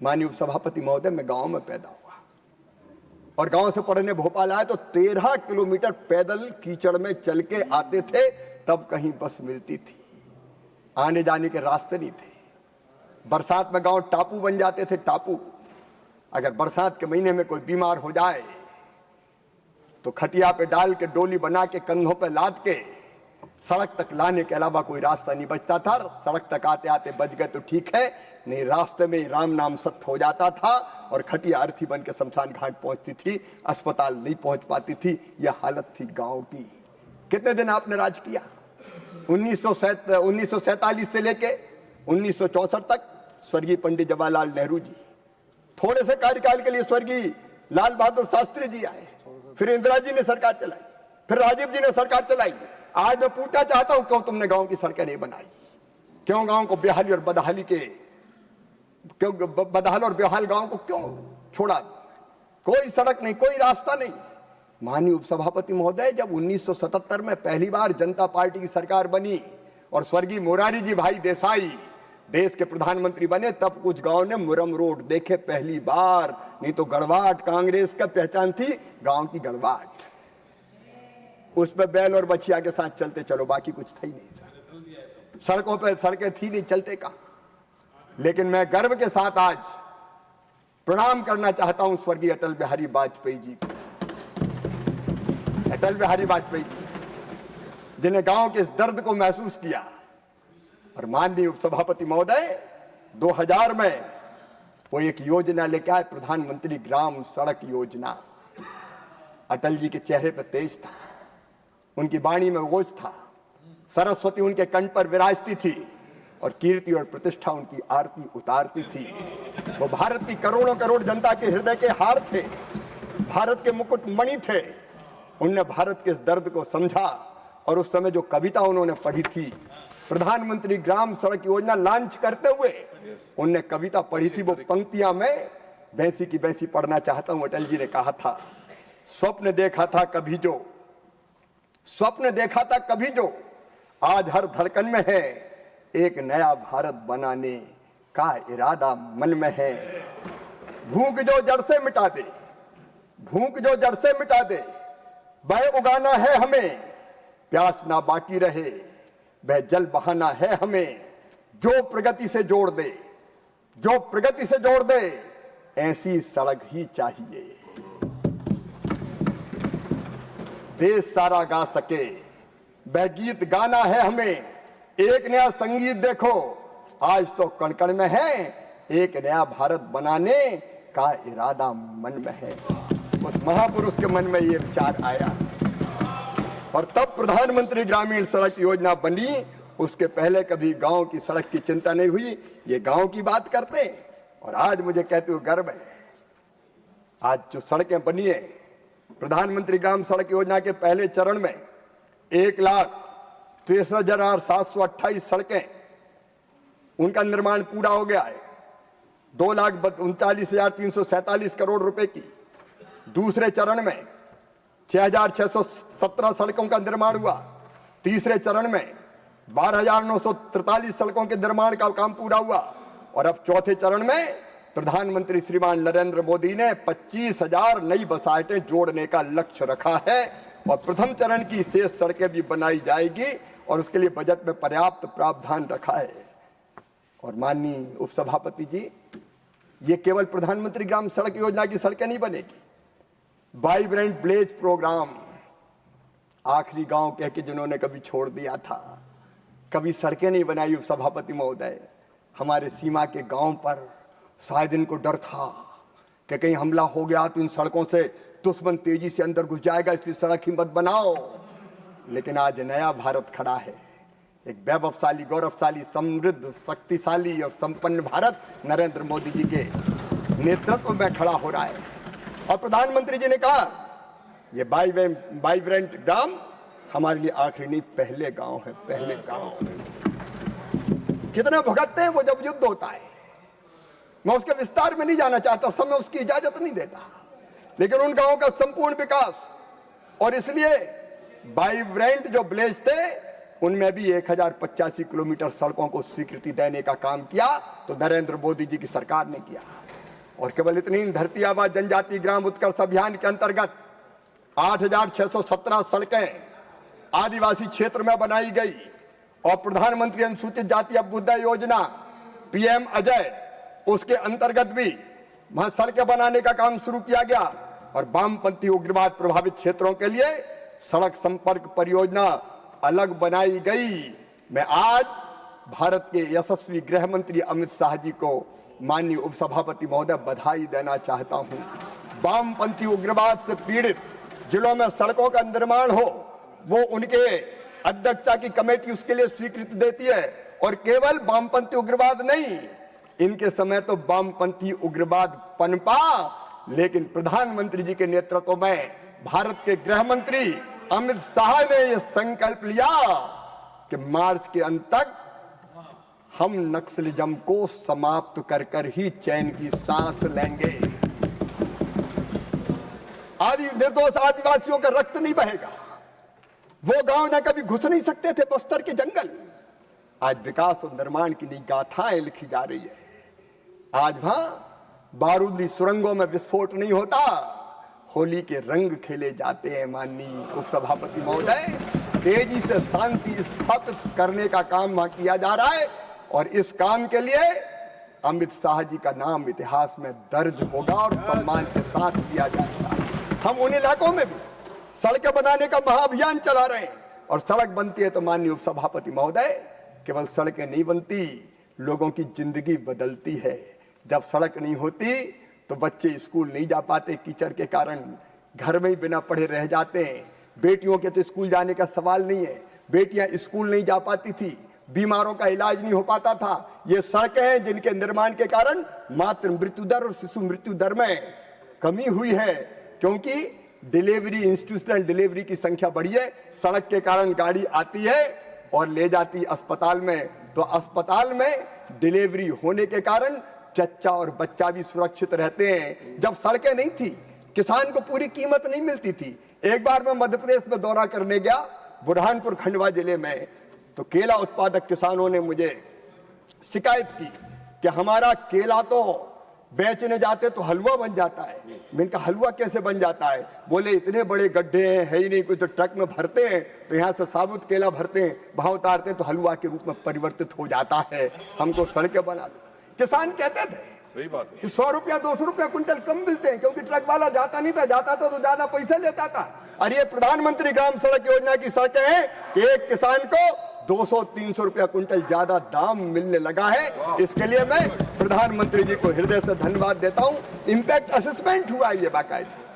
माननीय उपसभापति महोदय, मैं गांव में पैदा हुआ और गांव से पढ़ने भोपाल आया तो 13 किलोमीटर पैदल कीचड़ में चल के आते थे, तब कहीं बस मिलती थी, आने जाने के रास्ते नहीं थे। बरसात में गांव टापू बन जाते थे, टापू। अगर बरसात के महीने में कोई बीमार हो जाए तो खटिया पे डाल के डोली बना के कंधों पे लाद के सड़क तक लाने के अलावा कोई रास्ता नहीं बचता था। सड़क तक आते आते बच गए तो ठीक है, नहीं रास्ते में ही राम नाम सत्य हो जाता था और खटिया अर्थी बन के शमशान घाट पहुंचती थी, अस्पताल नहीं पहुंच पाती थी। यह हालत थी गांव की। कितने दिन आपने राज किया? 1947 से लेके 1964 तक स्वर्गीय पंडित जवाहरलाल नेहरू जी, थोड़े से कार्यकाल के लिए स्वर्गीय लाल बहादुर शास्त्री जी आए, फिर इंदिरा जी ने सरकार चलाई, फिर राजीव जी ने सरकार चलाई। आज मैं पूछना चाहता हूं, क्यों तुमने गांव की सड़कें नहीं बनाई? क्यों गांव को बेहाली और बदहाली के, क्यों बदहाल और बेहाल गांव को क्यों छोड़ा? कोई सड़क नहीं, कोई रास्ता नहीं। माननीय उपसभापति महोदय, जब 1977 में पहली बार जनता पार्टी की सरकार बनी और स्वर्गीय मोरारी जी भाई देसाई देश के प्रधानमंत्री बने, तब कुछ गांव ने मुरम रोड देखे पहली बार। नहीं तो गड़वाट कांग्रेस का पहचान थी, गांव की गड़वाट। उसमें बैल और बछिया के साथ चलते चलो, बाकी कुछ था ही नहीं। सड़कों पे सड़कें थी नहीं, चलते कहां। लेकिन मैं गर्व के साथ आज प्रणाम करना चाहता हूं स्वर्गीय अटल बिहारी वाजपेयी जी को। अटल बिहारी वाजपेयी जी जिन्हें गांव के इस दर्द को महसूस किया। और माननीय उपसभापति महोदय, 2000 में वो एक योजना लेके आए, प्रधानमंत्री ग्राम सड़क योजना। अटल जी के चेहरे पर तेज था, उनकी वाणी में ओज था, सरस्वती उनके कंठ पर विराजती थी और कीर्ति और प्रतिष्ठा उनकी आरती उतारती थी। वो भारत की करोड़ों करोड़ जनता के हृदय के हार थे, भारत के मुकुट मणि थे। उनने भारत के इस दर्द को समझा और उस समय जो कविता उन्होंने पढ़ी थी, प्रधानमंत्री ग्राम सड़क योजना लॉन्च करते हुए उनने कविता पढ़ी थी। वो पंक्तियां मैं भैंसी की भैंसी पढ़ना चाहता हूं। अटल जी ने कहा था, स्वप्न देखा था कभी जो, स्वप्न देखा था कभी जो, आज हर धड़कन में है, एक नया भारत बनाने का इरादा मन में है। भूख जो जड़ से मिटा दे, भूख जो जड़ से मिटा दे, वह उगाना है हमें, प्यास ना बाकी रहे, वह जल बहाना है हमें। जो प्रगति से जोड़ दे, जो प्रगति से जोड़ दे, ऐसी सड़क ही चाहिए। देश सारा गा सके, वह गीत गाना है हमें। एक नया संगीत देखो, आज तो कण-कण में है, एक नया भारत बनाने का इरादा मन में है। उस महापुरुष के मन में ये विचार आया और तब प्रधानमंत्री ग्रामीण सड़क योजना बनी। उसके पहले कभी गांव की सड़क की चिंता नहीं हुई। ये गांव की बात करते हैं और आज मुझे कहते हुए गर्व है, आज जो सड़कें बनी है प्रधानमंत्री ग्राम सड़क योजना के पहले चरण में 1,63,728 सड़कें, उनका निर्माण पूरा हो गया है। 2,39,347 करोड़ रुपए की। दूसरे चरण में 6,617 सड़कों का निर्माण हुआ। तीसरे चरण में 12,943 सड़कों के निर्माण का काम पूरा हुआ और अब चौथे चरण में प्रधानमंत्री श्रीमान नरेंद्र मोदी ने 25,000 नई बसाहटें जोड़ने का लक्ष्य रखा है और प्रथम चरण की शेष सड़कें भी बनाई जाएगी और उसके लिए बजट में पर्याप्त प्रावधान रखा है। और माननीय उपसभापति जी, ये केवल प्रधानमंत्री ग्राम सड़क योजना की सड़कें नहीं बनेगी। वाइब्रेंट विलेज प्रोग्राम, आखिरी गांव कह के जिन्होंने कभी छोड़ दिया था, कभी सड़कें नहीं बनाई उपसभापति महोदय। हमारे सीमा के गांव पर शायद इनको डर था कि कहीं हमला हो गया तो इन सड़कों से दुश्मन तेजी से अंदर घुस जाएगा, इसलिए सड़क ही मत बनाओ। लेकिन आज नया भारत खड़ा है, एक वैभवशाली, गौरवशाली, समृद्ध, शक्तिशाली और संपन्न भारत नरेंद्र मोदी जी के नेतृत्व में खड़ा हो रहा है। और प्रधानमंत्री जी ने कहा, ये वाइब्रेंट ग्राम हमारे लिए आखिरी नहीं, पहले गांव है, पहले गांव। कितना भुगतते हैं वो जब युद्ध होता है। मैं उसके विस्तार में नहीं जाना चाहता, समय उसकी इजाजत नहीं देता, लेकिन उन गांवों का संपूर्ण विकास और इसलिए वाइब्रेंट जो विलेज थे उनमें भी 1085 किलोमीटर सड़कों को स्वीकृति देने का काम किया तो नरेंद्र मोदी जी की सरकार ने किया। और केवल इतनी धरती आबा जनजाति ग्राम उत्कर्ष अभियान के अंतर्गत 8,617 सड़कें आदिवासी क्षेत्र में बनाई गई और प्रधानमंत्री अनुसूचित जाति अभ्युदय योजना पीएम अजय उसके अंतर्गत भी वहां सड़कें बनाने का काम शुरू किया गया और वामपंथी उग्रवाद प्रभावित क्षेत्रों के लिए सड़क संपर्क परियोजना अलग बनाई गई। मैं आज भारत के यशस्वी गृह मंत्री अमित शाह जी को माननीय उपसभापति महोदय बधाई देना चाहता हूं। वामपंथी उग्रवाद से पीड़ित जिलों में सड़कों का निर्माण हो, वो उनके अध्यक्षता की कमेटी उसके लिए स्वीकृति देती है। और केवल वामपंथी उग्रवाद नहीं, इनके समय तो वामपंथी उग्रवाद पनपा, लेकिन प्रधानमंत्री जी के नेतृत्व में भारत के गृह मंत्री अमित शाह ने यह संकल्प लिया कि मार्च के अंत तक हम नक्सलिज्म को समाप्त कर कर ही चैन की सांस लेंगे। निर्दोष आदिवासियों का रक्त नहीं बहेगा। वो गांव ना कभी घुस नहीं सकते थे बस्तर के जंगल। आज विकास और निर्माण की नई गाथाएं लिखी जा रही है। आज वहां बारूदी सुरंगों में विस्फोट नहीं होता, होली के रंग खेले जाते हैं। माननीय उपसभापति महोदय, तेजी से शांति स्थापित करने का काम वहां किया जा रहा है और इस काम के लिए अमित शाह जी का नाम इतिहास में दर्ज होगा और सम्मान के साथ किया जाएगा। हम उन इलाकों में भी सड़कें बनाने का महाअभियान चला रहे हैं और सड़क बनती है तो माननीय उपसभापति महोदय, केवल सड़कें नहीं बनती, लोगों की जिंदगी बदलती है। जब सड़क नहीं होती तो बच्चे स्कूल नहीं जा पाते, कीचड़ के कारण घर में ही बिना पढ़े रह जाते हैं। बेटियों के तो स्कूल जाने का सवाल नहीं है, बेटियां स्कूल नहीं जा पाती थी, बीमारों का इलाज नहीं हो पाता था। ये सड़कें हैं जिनके निर्माण के कारण मातृ मृत्यु दर और शिशु मृत्यु दर में कमी हुई है, क्योंकि डिलीवरी, इंस्टीट्यूशनल डिलीवरी की संख्या बढ़ी है। सड़क के कारण गाड़ी आती है और ले जाती अस्पताल में, तो अस्पताल में डिलीवरी होने के कारण चच्चा और बच्चा भी सुरक्षित रहते हैं। जब सड़कें नहीं थी, किसान को पूरी कीमत नहीं मिलती थी। एक बार मैं मध्य प्रदेश में दौरा करने गया, बुरहानपुर खंडवा जिले में, तो केला उत्पादक किसानों ने मुझे शिकायत की कि हमारा केला तो बेचने जाते तो हलवा बन जाता है। मैंने कहा हलवा कैसे बन जाता है? बोले इतने बड़े गड्ढे हैं, है ही नहीं कुछ, तो ट्रक में भरते हैं, तो यहाँ से साबुत केला भरते हैं, वहां उतारते हैं तो हलवा के रूप में परिवर्तित हो जाता है। हमको सड़कें बना दो। किसान कहते थे सही बात है कि 100 रुपया 200 रुपया कुंटल कम मिलते हैं, क्योंकि ट्रक वाला जाता नहीं था, जाता तो ज्यादा पैसा लेता था। और ये प्रधानमंत्री ग्राम सड़क योजना की सड़कें हैं कि एक किसान को 200-300 रुपया कुंटल ज्यादा दाम मिलने लगा है। इसके लिए मैं प्रधानमंत्री जी को हृदय से धन्यवाद देता हूं। इंपैक्ट असेसमेंट हुआ ये बाकायदा।